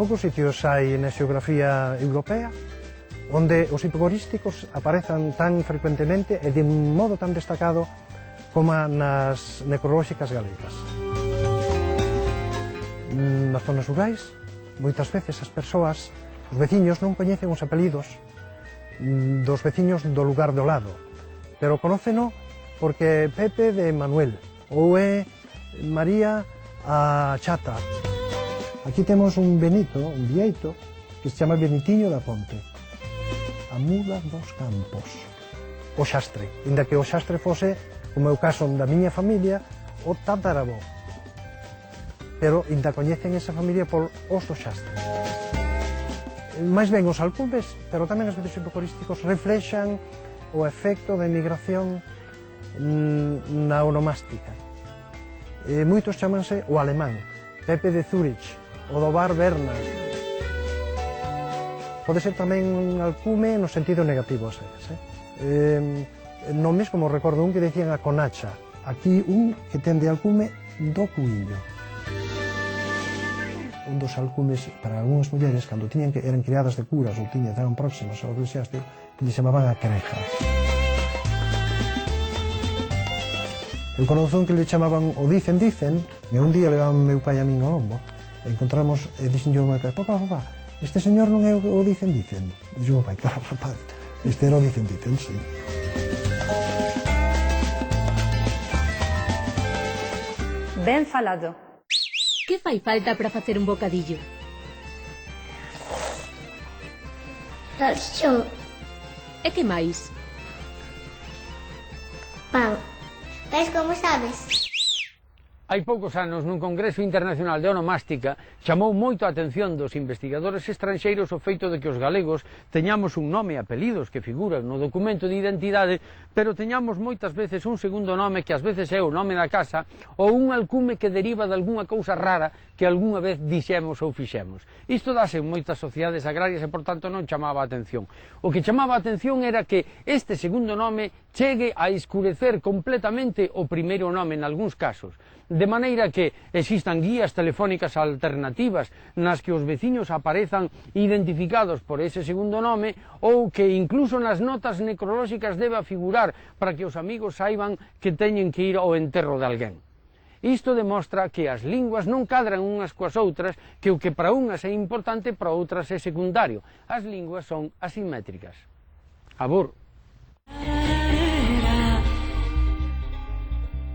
Poucos sitios hai na xeografía europea onde os hipocorísticos aparezan tan frecuentemente e de un modo tan destacado como nas necrolóxicas galegas. Nas zonas rurais, moitas veces as persoas, os veciños non coñecen os apelidos dos veciños do lugar do lado, pero conóceno porque Pepe de Manuel ou é María a Chata. Aquí temos un Benito, un vieito, que se chama Benitiño da Ponte. A muda dos campos. O xastre, inda que o xastre fose, como é o caso da miña familia, o tataravó. Pero inda coñecen esa familia por os do xastre. Mais ben os alcumes, pero tamén os veces hipocorísticos reflexan o efecto da emigración na onomástica. Moitos chamanse o alemán, Pepe de Zurich, o do bar Berna. Pode ser tamén un alcume no sentido negativo, nomes como recordo un que decían a Conacha, aquí un que ten de alcume do Cuillo. Un dos alcumes para algunhas mulleres, cando eran criadas de curas ou estaban próximas ao eclesiástico, que lle chamaban a Creja. Eu conozco un que lle chamaban o Dicen, e un día levaban meu pai a min ao lombo, e encontramos, e dixen yo ao meu pai, papá, este señor non é o Dicen. Dixen o pai, claro, rapaz, este era o Dicen, sí. Ben falado. Que fai falta para facer un bocadillo? Salsichón, E que máis? pan. Ves como sabes? Hai poucos anos, nun Congreso Internacional de Onomástica, chamou moito a atención dos investigadores estranxeiros o feito de que os galegos teñamos un nome e apelidos que figuran no documento de identidade, pero teñamos moitas veces un segundo nome que ás veces é o nome da casa ou un alcume que deriva de algunha cousa rara que algunha vez dixemos ou fixemos. Isto dase en moitas sociedades agrarias e, por tanto, non chamaba a atención. O que chamaba a atención era que este segundo nome chegue a escurecer completamente o primeiro nome en algúns casos, de maneira que existan guías telefónicas alternativas nas que os veciños aparezan identificados por ese segundo nome ou que incluso nas notas necrolóxicas deba figurar para que os amigos saiban que teñen que ir ao enterro de alguén. Isto demostra que as linguas non cadran unhas coas outras, que o que para unhas é importante para outras é secundario. As linguas son asimétricas. Abur.